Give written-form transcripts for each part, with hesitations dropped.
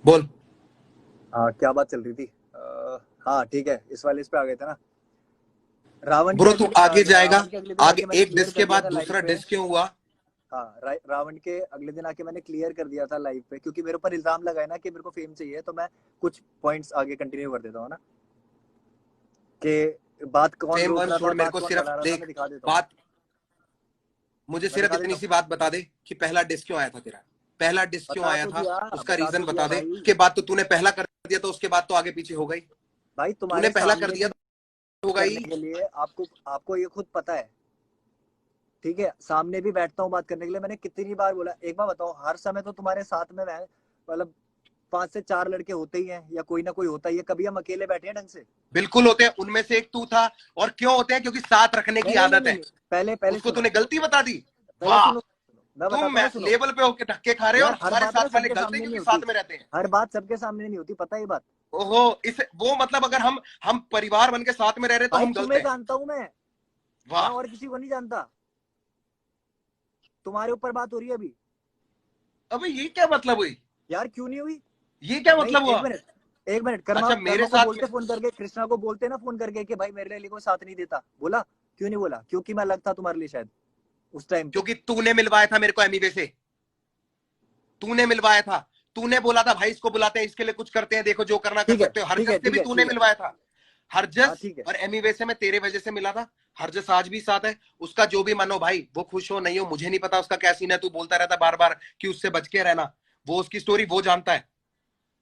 बोल। हाँ, क्या बात चल रही थी? हाँ ठीक है, इस पे आ गए थे ना। रावण के ब्रो तू आगे जाएगा, रावण के अगले दिन आगे आके मैंने एक क्लियर डिस्क कर के दिया बाद था लाइव दूसरा पे। डिस्क क्यों हुआ? हाँ, रावण के अगले दिन आके मैंने क्लियर कर दिया था लाइव पे, क्योंकि मेरे ऊपर इल्जाम लगाए ना कि मेरे को फेम चाहिए, तो मैं कुछ पॉइंट्स आगे कंटिन्यू कर देता हूँ ना, कि बात कौन फेम रोक वन रहा था, छोड़, मेरे बात को कौन सिर्फ बढ़ा रहा था, मैं देख दिखा देता हूँ। बात, मुझे मैं सिर्फ दिखा देता इतनी हूँ। सी बात बता दे कि पहला डिस्क क्यों आया था तेरा। पहला डिस्क क्यों बता आया तो था, दिया, उसका बता रीजन तो बता दिया दे। भाई। उसके बाद तो तूने पहला कर दिया, तो उसके बाद तो आगे पीछे हो गई। भाई तूने तुम्हारे पहला कर सामने दिया भी तो होगा करने ही। के लिए आपको आपको ये खुद पता है। ठीक है, सामने भी बैठता हूँ बात करने के लिए, मैंने कितनी बार बोला। एक बार बताओ, हर समय तो तुम्हारे साथ में मैं मतलब 5 से 4 लड़के होते ही हैं, या कोई ना कोई होता ही है, कभी हम अकेले बैठे हैं ढंग से? बिल्कुल होते हैं, उनमें से एक तू था। और क्यों होते हैं? क्योंकि साथ रखने की नहीं नहीं नहीं आदत नहीं है। नहीं। पहले पहले उसको सुनो, तूने गलती बता दी। पहले वाह, सुनो सुनो, मैं तुम बताता हूँ ना, सुनो। लेवल पे होके धक्के खा रहे हो, और यार हर तुम्हारे बात ना साथ वाले सबके गलते हैं सामने नहीं क्योंकि होती। साथ में रहते हैं। हर बात सबके सामने नहीं होती, पता है ये बात? ओहो, इस वो मतलब अगर हम परिवार बन के साथ में रह रहे तो भाई हम गलत तुम्हें हैं। जानता हूँ मैं वाह। और किसी को नहीं जानता। तुम्हारे ऊपर बात हो रही है अभी। अबे ये क्या मतलब हुई? यार क्यों नहीं हुई? ये क्या नहीं, मतलब एक हुआ? मिनट, एक मिनट। कर्मा अच्छा मेरे कर्मा को साथ में। बोलते फोन करके, कृष्णा को बोलते ना फोन करके कि भाई मेरे लिए कोई साथ नहीं देता, बोला? क्यों नहीं बोला? क्योंकि मैं लगता तुम्हारे लिए शायद उस टाइम पे। क्योंकि तूने मिलवाया था मेरे को एमिवे से। तूने मिलवाया था। तूने बोला था भाई इसको बुलाते हैं, इसके लिए कुछ करते हैं, देखो जो करना कर ठीक है सकते हो। ठीक है हरजस से ठीक भी है तूने ठीक है। मिलवाया था। हाँ हरजस ठीक है। और एमिवे से मैं तेरे वजह से मिला था। हरजस आज भी साथ है। उसका जो भी मानो भाई, वो खुश हो नहीं हो मुझे नहीं पता, उसका क्या सीन है। तू बोलता रहता बार बार कि उससे बच के रहना। वो उसकी स्टोरी वो जानता है।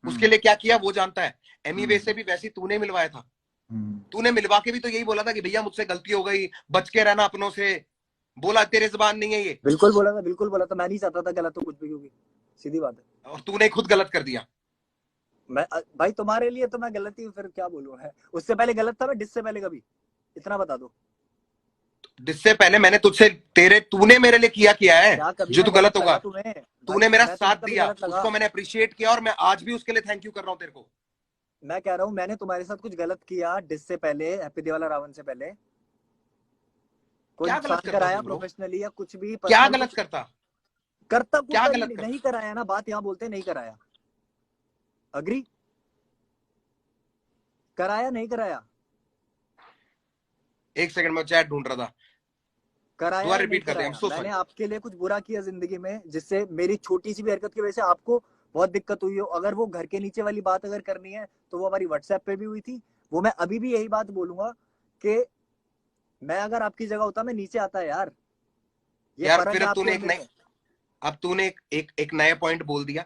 उसके हम्म लिए क्या किया वो जानता है। एमिवे हम्म से भी वैसे तूने मिलवाया था। हम्म। तूने मिलवा के भी तो यही बोला था कि भैया मुझसे गलती हो गई, बच के रहना अपनों से। बोला तेरे जुबान नहीं है ये। बिल्कुल बोला था, बिल्कुल बोला था। मैं नहीं चाहता था गलत हो कुछ भी, क्योंकि सीधी बात है। और तूने खुद गलत कर दिया। भाई तुम्हारे लिए तो मैं गलत ही हूँ, फिर क्या बोलूं है? उससे पहले गलत था मैं, डिस से पहले कभी? इतना बता दो। जिससे पहले मैंने तुझसे, तेरे तूने मेरे लिए किया किया है क्या कभी जो मैं तू गलत गलत होगा। लगा तुम्हें? भाई तूने मेरा मैं साथ तुम्हें कभी दिया, गलत लगा? उसको मैंने अप्रिशिएट किया, और मैं आज भी उसके लिए थैंक यू कर रहा हूं तेरे को। मैं कह रहा हूँ, मैंने तुम्हारे साथ कुछ गलत किया डिस से पहले, हैप्पी दिवाला रावण से पहले? कोई क्या गलत नुकसान करता कराया तू ब्रो? प्रोफेशनली या कुछ भी क्या पर्सनल गलत कुछ? करता? करता क्या कुर्ता नहीं, गलत नहीं करता? कराया ना, बात यहाँ बोलते नहीं कराया। अग्री? कराया नहीं कराया? एक सेकंड में चैट ढूंढ रहा था। कराया दोबारा या नहीं रिपीट कर दे, आई एम कराया? सो मैंने सॉरी। आपके लिए कुछ बुरा किया जिंदगी में, जिससे मेरी छोटी सी भी हरकत की वजह से आपको बहुत दिक्कत हुई हो? अगर वो घर के नीचे वाली बात अगर करनी है, तो वो हमारी व्हाट्सएप पे भी हुई थी। वो मैं अभी भी यही बात बोलूंगा कि मैं अगर आपकी जगह होता, मैं नीचे आता यार। ये यार फर्क फिर है अब आपके तूने और एक मेरे नए, में। अब तूने एक नया पॉइंट बोल दिया।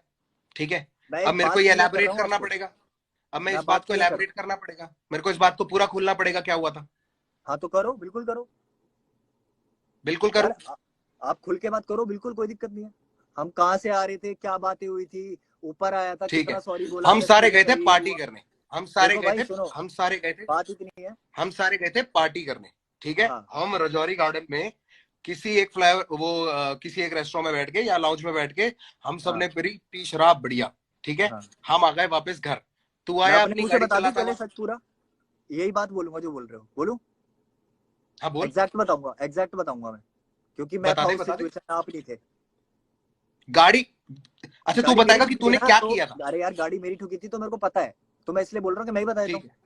ठीक है। मैं अब एक मेरे को बात ये क्लियर कर एलैबोरेट रहा हूँ करना आपको। पड़ेगा। अब मैं मैं इस बात बात को क्लियर कर रहा एलैबोरेट हूँ। करना पड़ेगा, मेरे को इस बात को पूरा खोलना पड़ेगा क्या हुआ था। हाँ तो करो, बिल्कुल करो। बिल्कुल करूं। यार आप खुल के बात करो, बिल्कुल कोई दिक्कत नहीं है। हम कहाँ से आ रहे थे, क्या बातें हुई थी, ऊपर आया था, ठीक कितना है। सॉरी बोला, हम गलती सारे हुई, गए थे सही पार्टी हुआ। करने। हम सारे देखो गए भाई थे। सुनो, हम सारे गए थे। बात इतनी है। हम सारे गए थे पार्टी करने। ठीक है। हाँ हम रजौरी गार्डन में किसी एक फ्लावर वो किसी एक रेस्टोरेंट में बैठ के या लाउंज में बैठ के हम सब हाँ ने पी शराब बढ़िया। ठीक है। हाँ। हम आ गए वापस घर। तू मैं आया अपने अपनी मुंह से गाड़ी बता दूं चलाता पहले हुआ। सच पूरा? यही बात बोलूंगा जो बोल रहे हो, बोलूं? हाँ बोल। एग्जैक्ट बताऊंगा, एग्जैक्ट बताऊंगा मैं, क्योंकि मैं बता था दे उस बता दे। सिचुएशन में, आप नहीं थे। गाड़ी, अच्छा तू गाड़ी मेरी बताएगा कि ठुकी थी तूने ना, क्या तो किया था। अरे यार गाड़ी मेरी ठुकी थी तो मेरे को पता है। तो मैं इसलिए बोल रहा हूँ कि मैं ही बता देता ठीक हूँ। है।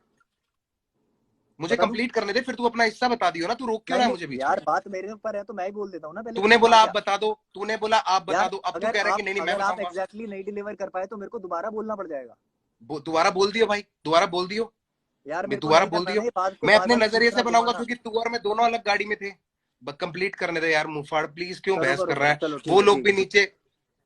मुझे बता दूं? कंप्लीट करने दे, फिर तू अपना हिस्सा बता दियो ना, तू रोक क्यों नहीं रहा है नहीं मुझे बीच में। यार, बात मेरे ऊपर है तो मैं ही बोल देता हूँ ना पहले, तूने हाँ बोला आप क्या? बता दो, तूने बोला आप बता यार दो, अब तू कह रहा है कि नहीं नहीं मैं अगर आप बताऊंगा। एग्जैक्टली नहीं डिलीवर कर पाए तो मेरे को दोबारा बोलना पड़ जाएगा। दोबारा बोल दियो भाई, दोबारा बोल दियो। यार मैं मेरे को दोबारा नहीं बोल करना ना दियो। ये बात को मैं बार अपने बार नजरिए से खींचना बनाऊंगा, घुमाना। क्योंकि तू और मैं दोनों अलग गाड़ी में थे। कंप्लीट करने दे यार मुफाड़, प्लीज क्यों करो बहस करो कर रहा करो, है। चलो वो ठीक है लोग ठीक भी है ठीक नीचे, है।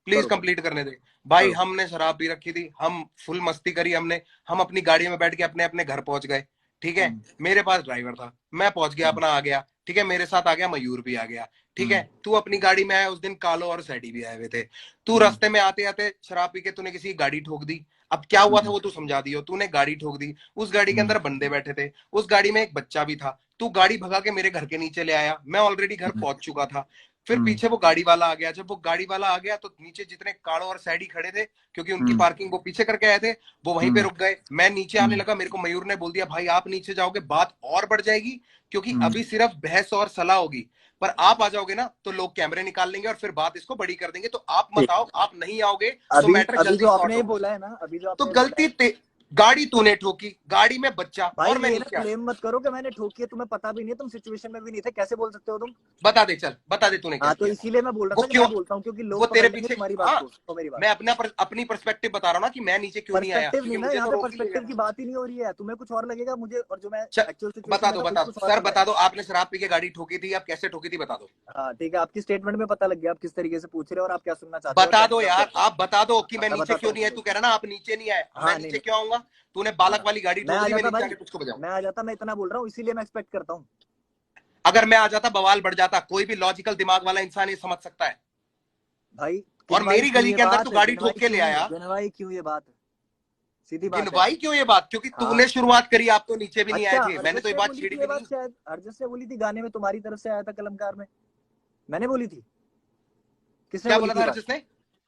प्लीज करो करो कंप्लीट करने दे। भाई करो। हमने शराब पी रखी थी, हम फुल मस्ती करी हमने। हम अपनी गाड़ी में बैठ के अपने अपने घर पहुंच गए। ठीक है। हम्म मेरे पास ड्राइवर था, मैं पहुंच गया हम्म अपना, आ गया। ठीक है, मेरे साथ आ गया मयूर भी आ गया। ठीक है, हम्म तू अपनी गाड़ी में आया, उस दिन कालो और सैडी भी आए हुए थे। तू हम्म रास्ते में आते आते शराब पी के तूने किसी की गाड़ी ठोक दी। अब क्या हुआ था हम्म वो तू समझा दियो। तूने गाड़ी ठोक दी, उस गाड़ी के हम्म अंदर बंदे बैठे थे, उस गाड़ी में एक बच्चा भी था। तू गाड़ी भगा के मेरे घर के नीचे ले आया, मैं ऑलरेडी घर हम्म पहुंच चुका था। फिर हम्म पीछे वो गाड़ी वाला आ गया। जब वो गाड़ी वाला आ गया तो नीचे जितने काड़ो और सैडी खड़े थे, क्योंकि उनकी हम्म पार्किंग वो पीछे करके आए थे, वो वहीं पे हम्म रुक गए। मैं नीचे आने हम्म लगा, मेरे को मयूर ने बोल दिया भाई आप नीचे जाओगे बात और बढ़ जाएगी, क्योंकि हम्म अभी सिर्फ बहस और सलाह होगी। पर आप आ जाओगे ना तो लोग कैमरे निकाल लेंगे और फिर बात इसको बड़ी कर देंगे। तो आप मत आओ, आप नहीं आओगे तो अभी मैटर अभी जल्दी जो सॉर्ट आपने होगा। बोला है ना, अभी जो तो आपने बोला है, गलती गाड़ी तूने ठोकी, गाड़ी में बच्चा भाई और मैं ये ना नीचे आ गया। क्लेम मत करो कि मैंने ठोकी है, तुम्हें पता भी नहीं है, तुम सिचुएशन में भी नहीं थे, कैसे बोल सकते हो तुम? बता दे, चल बता दे तूने क्या हाँ, तो किया था। इसीलिए मैं बोल रहा वो था कि क्यों, मैं बोलता हूँ, क्योंकि वो लोग तेरे पकड़ लेंगे पीछे, तुम्हारी बात हाँ को। तो मेरी बात, मैं अपनी पर्सपेक्टिव बता रहा हूँ ना कि मैं नीचे क्यों नहीं आया, पर्सपेक्टिव क्योंकि नहीं ना, मुझे यहाँ तो पे रोक ही लिया। पर्सपेक्टिव की बात ही नहीं हो रही है, तुम्हें कुछ और लगेगा, मुझे और जो मैं चल एक्चुअल सिचुएशन बता में दो, था मुझे बता कुछ दो और सर, लगा है। बता दो आपने शराब पी के गाड़ी ठोकी थी, आप कैसे ठोकी थी बता दो। हाँ ठीक है, आपकी स्टेटमेंट में पता लग गया आप किस तरीके से पूछ रहे हो और आप क्या सुनना चाहते हो और बता कैसे दो जवाब यार, देते हो। आप बता दो कि मैं मैं नीचे बताता क्यों हूँ नहीं आया। सुनो। तू कह रहा ना आप नीचे नहीं आए, मैं हाँ नहीं नीचे नहीं, क्यों आऊंगा। तूने बालक हाँ वाली गाड़ी मैं ठोक आ दी, मैं जाता नीचे भाई, आके तुझको बजाऊं। मैं आ जाता, मैं इतना बोल रहा हूँ, इसीलिए मैं एक्सपेक्ट करता हूँ। अगर मैं आ जाता बवाल बढ़ जाता, कोई भी लॉजिकल दिमाग वाला इंसान ये समझ सकता है। भाई और गिनवाई मेरी क्यों गली ये के अंदर तू बात, गाड़ी ठोक गिनवाई के ले क्यों, आया। गिनवाई क्यों ये बात, सीधी बात है। गिनवाई क्यों ये बात, क्योंकि हाँ तूने शुरुआत करी, आप तो नीचे भी नहीं आए अच्छा, थे, मैंने तो हरजस ये ने बात बोली छेड़ी थी ये भी बात, नहीं। शायद हरजस ने बोली थी, गाने में तुम्हारी तरफ से आया था कलमकार में, मैंने बोली थी? किसने क्या बोली बोला थी था ये बात? जिसने।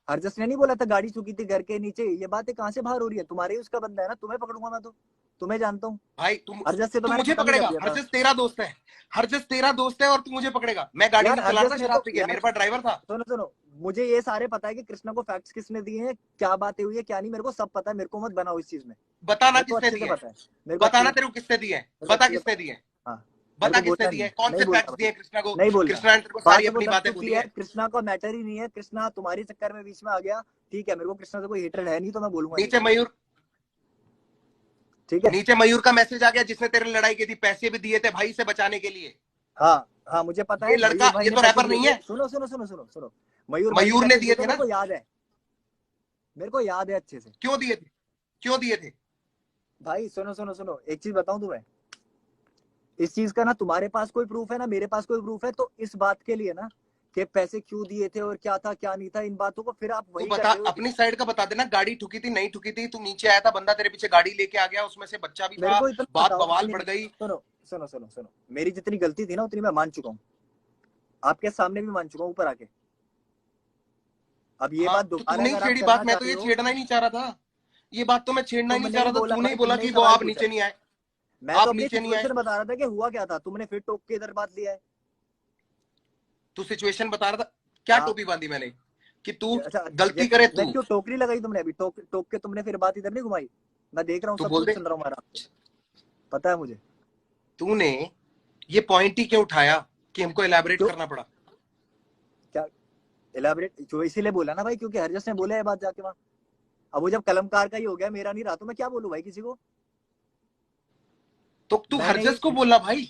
हरजस ने नहीं बोला था गाड़ी चुकी थी घर के नीचे? ये बातें कहाँ से बाहर हो रही है? तुम्हारे ही उसका बंदा है ना, तुम्हें पकड़ूंगा मैं तो, तुम्हें जानता हूँ। भाई तुम, हरजस से तो तू मैंने मुझे खत्म ही कर पकड़ेगा, दिया था। हरजस तेरा दोस्त है। हरजस तेरा दोस्त है और तू मुझे पकड़ेगा। मैं गाड़ी यार नहीं चला रहा हरजस था ने शराब तो, पी के, यार मेरे पास ड्राइवर था। सुनो सुनो, मुझे ये सारे पता है कि कृष्णा को फैक्ट्स किसने दिए हैं, क्या बातें हुई है क्या नहीं, मेरे को सब पता है, मेरे को मत बनाओ इस चीज में, बताना मेरे को किसने अच्छे से दिए हैं, पता है, मेरे को अच्छे बताना से, तेरे को किसने दिए हैं, मेरे को बता अच्छे से किसने पता दिए हैं, है। हाँ, मेरे बता को किसने बोलना दिए नहीं, हैं, कौन नहीं से बोलना फैक्ट्स भाई, दिए हैं कृष्णा को। नहीं बोलना। कृष्णा ने तेरे को बात सारी वो अपनी लग बातें चुकी बोली है, है। कृष्णा का मैटर ही नहीं है, कृष्णा तुम्हारे चक्कर में बीच में आ गया, ठीक है, मेरे को कृष्णा से कोई हेटरेड है नहीं, तो मैं बोलूंगा नहीं, नीचे मयूर, ठीक है। नीचे मयूर का मैसेज आ गया जिसने तेरे लड़ाई की थी, पैसे भी दिए थे भाई से बचाने के लिए। हाँ हाँ, मुझे पता ये है, लड़का, मयूर भाई ये ने तो पैसे रैपर दिए नहीं थे, है। सुनो सुनो सुनो सुनो सुनो, मयूर भाई ने मयूर ने पैसे दिए दिए थे, थे मेरे ना। को याद है, मेरे को याद है अच्छे से। क्यों दिए थे, क्यों दिए थे। भाई सुनो सुनो सुनो, एक चीज बताऊं तुम्हें, इस चीज का ना तुम्हारे पास कोई प्रूफ है ना मेरे पास कोई प्रूफ है, तो इस बात के लिए ना कि पैसे क्यों दिए थे और क्या था क्या नहीं था, इन बातों को फिर आप तू वही कर बता, रहे हो। अपनी साइड का बता देना, गाड़ी ठुकी थी नहीं ठुकी थी, तू नीचे आया था, बंदा तेरे पीछे गाड़ी लेके आ गया, उसमें से बच्चा भी मेरे था, को इतना बात बताओ, नहीं बवाल नहीं बढ़ नहीं, गई। सुनो सुनो सुनो सुनो, मेरी जितनी गलती थी ना उतनी मैं मान चुका हूँ, आपके सामने भी मान चुका हूँ ऊपर आके। अब ये हाँ बात तो दोबारा तूने ही अगर आप छेड़ी करना बात, मैं तो चाहते ये हो, छेड़ना ही नहीं चाह रहा था। ये बात तो मैं छेड़ना ही नहीं तुमने चाह ही रहा था, बोला तूने ही भाई, बोला तुमने कि ही वो सवाल आप पूछा नीचे है, नहीं आए। मैं तो आप अपनी नीचे नहीं आए, सिचुएशन बता रहा था कि हुआ क्या था, तुमने फिर टोक के इधर बात लिया है। तू सिचुएशन बता रहा था। क्या हाँ टोपी बांधी मैंने कि तू अच्छा, गलती ये करे मैं तू। क्यों टोकरी लगाई तुमने अभी, टोक टोक के तुमने फिर बात इधर नहीं घुमाई, मैं देख रहा हूँ तू सब बोल कुछ दे, सुन रहा हूँ, आराम से, पता है मुझे। तूने ये पॉइंट ही क्यों उठाया कि हमको एलैबोरेट क्यों, करना पड़ा। क्या एलाबरेट, जो इसीलिए बोला ना भाई, क्योंकि हरजस ने बोला है बात जाके वहां, अब वो जब कलमकार का ही हो गया, मेरा नहीं रहा, तो मैं क्या बोलूं भाई किसी को। तो तू मैंने हरजस को ये, बोला भाई,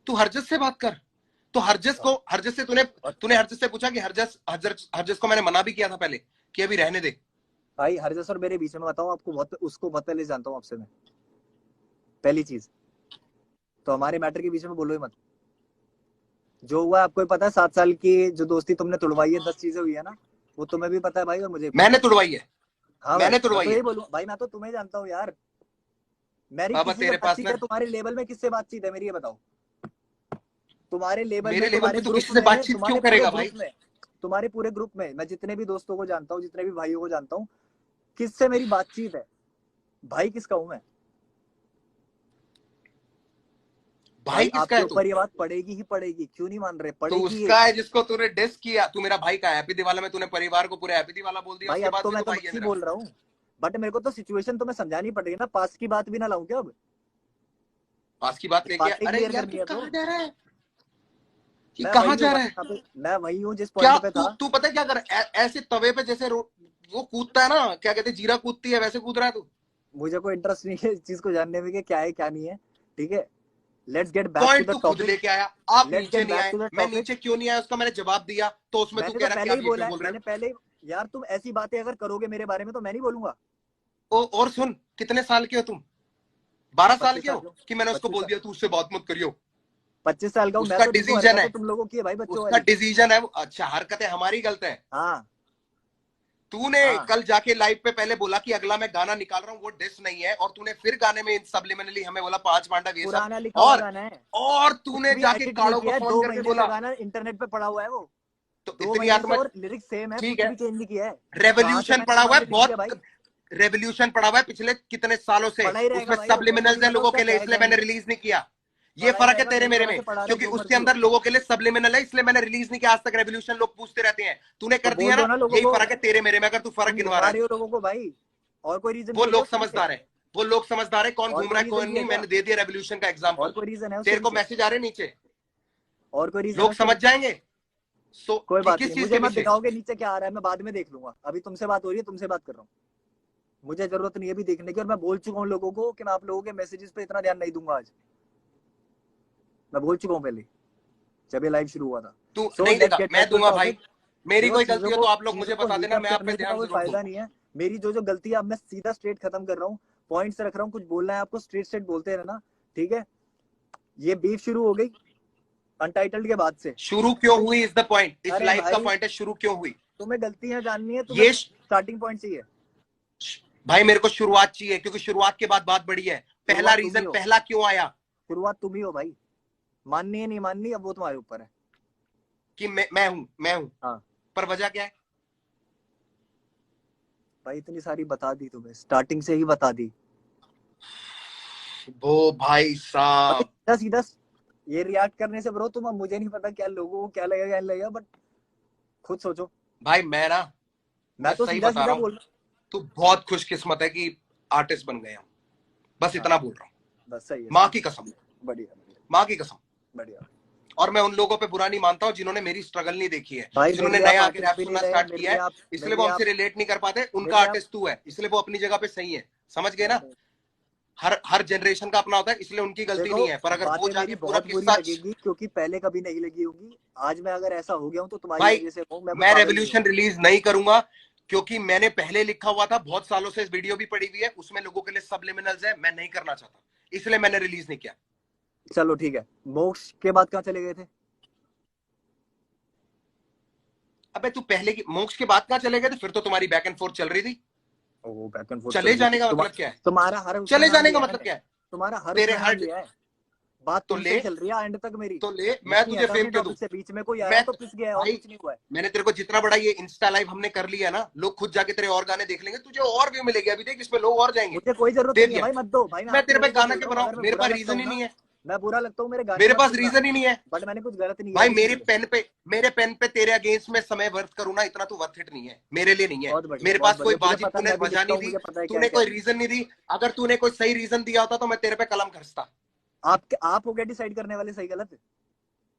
तू हरजस से बात कर। तो हरजस को, हरजस से तूने तूने हरजस से पूछा कि हरजस हरजस हरजस को मैंने मना भी किया था पहले कि अभी रहने दे। भाई हरजस और मेरे बीच में बताऊं आपको, बहुत उसको बहुत पहले जानता हूँ आपसे मैं, पहली चीज तो हमारे मैटर के बीच में बोलो ही मत, जो हुआ आपको ही पता है, 7 साल की जो दोस्ती तुमने तोड़वाई है, 10 चीजें हुई है ना, वो तुम्हें भी पता है भाई और मुझे भी पता मैंने है। तुड़वाई है, हाँ भाई, मैंने मैं तो तुड़वाई यही है। बोलूँ भाई, मैं तो तुम्हें जानता हूँ यार, मेरी बाबा किसी से तेरे पास बातचीत ना, है तुम्हारे लेवल में, किससे बातचीत है मेरी ये बताओ, तुम्हारे लेवल में, मेरे लेवल तुम्हारे पे तू ग्रुप किसी से में, बातचीत क्यों तुम्हारे पूरे करेगा ग्रुप भाई। में, तुम्हारे पूरे ग्रुप में मैं जितने भी दोस्तों को जानता हूँ, जितने भी भाइयों को जानता हूँ, किससे मेरी बातचीत है, भाई किसका हूं मैं? भाई भाई किसका आपके है तू। ऊपर ये बात पड़ेगी ही पड़ेगी, क्यों नहीं मान रहे, तो पड़ेगी ये। उसका है जिसको तूने डिस किया, तू मेरा भाई का हैप्पी दिवाला में तूने परिवार को पूरे हैप्पी दिवाला बोल दिया, भाई उसके अब बाद तो भी मैं तो तो भाई है बस ही मेरा। बोल रहा हूँ, बट मेरे को तो सिचुएशन तुम्हें समझानी पड़ेगी ना, पास की बात भी ना लाऊं क्या अब, पास की बात ये लेके बातें अरे क्लियर यार करनी तू है तो। कहाँ जा रहा है, ये मैं कहाँ वही हूँ जा रहा भाई, है। यहाँ पे मैं वही हूँ जिस क्या पॉइंट पे तू था। तू पता है क्या कर, ऐसे तवे पे जैसे वो कूदता है ना, क्या कहते हैं, जीरा कूदती है, वैसे कूद रहा है तू। मुझे कोई इंटरेस्ट नहीं है इस चीज को जानने में कि क्या है क्या नहीं है, ठीक है, let's get back two point the तू खुद टॉपिक, लेके आया, आप लेट्स नीचे गेट नहीं बैक आए, टू द मैं टॉपिक। नीचे क्यों नहीं आया उसका मैंने जवाब दिया, तो उसमें तू मैंने कह तो रहा कि पहले आप ही ये बोला क्यों है, बोल रहे मैंने पहले, यार तुम ऐसी बातें अगर करोगे मेरे बारे में तो मैं नहीं बोलूंगा। हो। और सुन, कितने साल के हो तुम, 12 साल 25 के साल हो का हूँ, कि मैंने उसको 25 बोल साल, दिया तू उससे बात मत करियो। 25 साल का हूँ मैं, उसका तो देखो डिसीजन हरकतें है, तुम लोगों की है भाई, बच्चों उसका वाली। डिसीजन है। अच्छा, हरकतें हमारी गलत है। हाँ तूने हाँ, कल जाके लाइव पे पहले बोला कि अगला मैं गाना निकाल रहा हूँ वो डिस नहीं है, और तूने फिर गाने में सब्लिमिनली हमें बोला 5 पांडव ये सब। पुराना लिखा हुआ और गाना है, और कुछ तूने भी जाके एडिट नहीं काड़ो को किया है, फोन दो करके महीने से बोला। गाना इंटरनेट पे पड़ा हुआ है वो, तो दो इतनी महीने से, आत्मा, और लिरिक्स सेम है, ठीक कुछ है, भी चेंज नहीं किया है। कहाँ से रेवोल्यूशन मैंने पड़ा हुआ है तुम्हारे लिए लिख दिया भाई, बहुत, रेवोल्यूशन पड़ा हुआ है पिछले कितने सालों से, पड़ा ही रहेगा उसमें भाई, अब देखो सब्लिमिनल्स ही है मत, लोगों उसका के लिए, क्या है इसलिए क्या मैंने नहीं है। रिलीज नहीं किया। ये पढ़ाया फर्क है जाएगा, तेरे मेरे मेरे वहां में, से पढ़ा रहे क्योंकि जो उसके मर्जी हो। अंदर लोगों के लिए सबलिमिनल है, इसलिए मैंने रिलीज नहीं किया आज तक। रेवोल्यूशन लोग पूछते रहते हैं, तूने तो कर बोल दिया दो ना, ना लोगों यही को, फर्क है तेरे मेरे में, अगर तू फर्क तुम गिनवा रहा गिनवा है। रहे हो लोगों को भाई, और कोई रीजन वो भी है क्या लोग उसके पीछे? समझदार है, वो लोग समझदार है, कौन और घूम कोई रहा है रीजन कौन भी है नहीं, क्या? मैंने दे दिया रेवोल्यूशन का और एग्जाम्पल। कोई रीजन है उसके तेरे को पीछे? मैसेज आ रहे नीचे, और कोई रीजन है लोग उसके समझ पीछे? जाएंगे। सो कोई बात किस नहीं, चीज मुझे के मत पीछे? दिखाओगे नीचे क्या आ रहा है, मैं बाद में देख लूंगा। अभी तुमसे बात हो रही है, तुमसे बात कर रहा हूँ। मुझे जरूरत नहीं है अभी देखने की, और मैं बोल चुका हूँ लोगों को कि मैं आप लोगों के मैसेजेस पे इतना ध्यान नहीं दूंगा आज। मैं बोल चुका हूँ पहले, जब ये लाइव शुरू हुआ था। तू सो नहीं लेट्स देगा, गेट मैं बैक टू दूंगा भाई। टॉपिक। मेरी देखो, कोई गलती हो तो आप लोग चीजों मुझे को बता देना, हीटअप मैं आप पे करने से ना ध्यान कोई जरूर फायदा दूंगा। नहीं है। मेरी जो जो गलती है, अब मैं सीधा स्ट्रेट खत्म कर रहा हूँ, पॉइंट्स रख रहा हूँ। कुछ बोलना है आपको, स्ट्रेट स्ट्रेट बोलते रहना, ठीक है? ये बीफ शुरू हो गई अनटाइटल्ड के बाद से। शुरू क्यों हुई इज द पॉइंट, इस अरे लाइफ का भाई, पॉइंट है शुरू क्यों हुई। तुम्हें गलतियां जाननी है, तुम्हें ये स्टार्टिंग पॉइंट चाहिए। भाई मेरे को शुरुआत चाहिए, क्योंकि शुरुआत के बाद बात बढ़ी है। पहला शुरुआत तुम ही रीजन, हो, पहला क्यों आया शुरुआत तुम ही हो भाई। माननी है नहीं माननी, अब वो तुम्हारे ऊपर है। कि मैं हूं हाँ पर वजह क्या है? भाई, इतनी सारी बता दी तुम्हें, स्टार्टिंग से ही बता दी वो भाई भाई। साहब, सीधा सीधा ये रिएक्ट करने से ब्रो, तुम, अब मुझे नहीं पता क्या लोगों को क्या लगेगा क्या नहीं लगेगा, बट खुद सोचो। भाई मैं ना, मैं मैं तो सही सीधा बता सीधा रहा हूँ, बोल रहा तू बहुत खुशकिस्मत है कि आर्टिस्ट बन गए हम, बस हूँ। हाँ, इतना बोल रहा हूँ। बस सही है, माँ सही की है। कसम, बढ़िया बढ़िया माँ की कसम। बढ़िया। और मैं उन लोगों पे बुरा नहीं मानता हूँ जिन्होंने मेरी स्ट्रगल नहीं देखी है, भाई मेरे जिन्होंने लिए आप नया आके आर्टिस्ट रैप भी नहीं सुनना रहे, स्टार्ट किया है, मेरे इसलिए वो लिए हमसे आप रिलेट नहीं कर पाते। मेरे उनका लिए आप आर्टिस्ट तू है, इसलिए वो अपनी जगह पे सही है। समझ गए ना? नहीं, हर हर जनरेशन का अपना होता है, इसलिए उनकी गलती देखो, नहीं है, पर अगर वो बातें मेरी जाके पूरा बहुत बुरी किस्सा लगेगी क्योंकि पहले कभी नहीं लगी होगी। आज मैं अगर ऐसा हो गया हूँ तो तुम्हारी भाई, वजह से हूँ, मैं कोई मैं पागल नहीं हूँ। रेवोल्यूशन रिलीज नहीं करूंगा, क्योंकि मैंने पहले लिखा हुआ था, बहुत सालों से इस वीडियो भी पड़ी हुई है, उसमें लोगों के लिए सबलिमिनल्स है, मैं नहीं करना चाहता, इसलिए मैंने रिलीज नहीं किया। चलो ठीक है, मोक्ष के बाद कहाँ चले गए थे? अबे तू पहले की मोक्ष के बाद कहाँ चले गए थे? फिर तो तुम्हारी बैक एंड फोर्थ चल रही थी। ओ, बैक एंड फोर्थ चल चले रही थी। जाने का मतलब क्या है? तुम्हारा हर उसमें चले नाम जाने का लिया है मतलब मैंने, क्या है? तुम्हारा हर तेरे उसमें नाम हर, लिया है। बात तो तुमसे ले, ही चल रही है एंड तक मेरी। तो ले, मैं नहीं तुझे हटा फेम अपने क्यों दूं? टॉपिक से, बीच में कोई आया मैं तो पिस गया है, और भाई, कुछ नहीं हुआ है। मैंने तेरे को जितना बड़ा ये इंस्टा लाइव हमने कर लिया ना, लोग खुद जाके तेरे और गाने देख लेंगे, तुझे और व्यू मिलेगी। अभी देख, इसमें लोग और जाएंगे। मुझे कोई जरूरत दे नहीं है दिया, भाई, मत दो भाई। मैं मैं आपके तेरे पे लोगों को गाना बोल क्यों रहा हूँ, बनाऊं? अगर मैं मेरे बुरा पास लगता रीजन हूँ ही ना, नहीं है, मैं बुरा लगता हूँ, मेरे गाने मेरे मत पास सुनना। रीजन ही नहीं है। बट मैंने कुछ गलत नहीं किया भाई किसी के लिए। मेरे पेन पे तेरे अगेंस्ट में समय व्यर्थ करूँ ना, इतना तू वर्थ इट नहीं है, मेरे लिए नहीं है। बहुत बढ़िया, मेरे बहुत पास कोई बढ़िया। मुझे बाजी पता है, तूने मैं भी बजा लिखता नहीं हूँ, दी, मुझे पता है क्या तूने क्या कोई नहीं। रीजन नहीं दी। अगर तूने कोई सही रीजन दिया होता तो मैं तेरे पे कलम खर्चता। आप हो गया डिसाइड करने वाले सही गलत,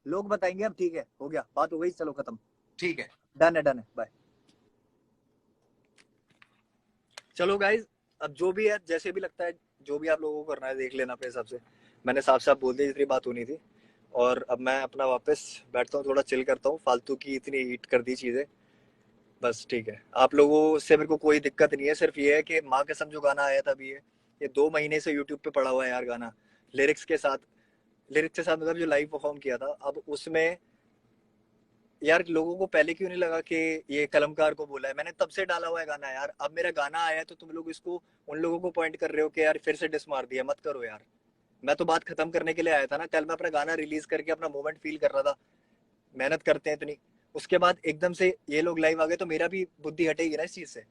लोग बताएंगे। अब ठीक है, हो गया, बात हो गई, चलो खत्म। ठीक है, डन है, डन है, बाय। चलो गाइज, अब जो भी है, जैसे भी लगता है, जो भी आप लोगों को करना है देख लेना अपने हिसाब से। मैंने साफ साफ बोल दिया जितनी बात होनी थी, और अब मैं अपना वापस बैठता हूँ, थोड़ा चिल करता हूँ। फालतू की इतनी हीट कर दी चीजें, बस ठीक है। आप लोगों से मेरे को कोई दिक्कत नहीं है, सिर्फ ये है कि माँ कसम जो गाना आया था अभी, ये 2 महीने से यूट्यूब पे पड़ा हुआ है यार गाना, लिरिक्स के साथ। लिरिक्स के साथ मतलब जो लाइव परफॉर्म किया था, अब उसमें यार लोगों को पहले क्यों नहीं लगा कि ये कलमकार को बोला है? मैंने तब से डाला हुआ है गाना यार। अब मेरा गाना आया है तो तुम लोग इसको उन लोगों को पॉइंट कर रहे हो कि यार फिर से डिस मार दिया। मत करो यार, मैं तो बात खत्म करने के लिए आया था ना। कल मैं अपना गाना रिलीज करके अपना मोमेंट फील कर रहा था, मेहनत करते हैं इतनी, उसके बाद एकदम से ये लोग लाइव आ गए तो मेरा भी बुद्धि हटेगी ना इस चीज से।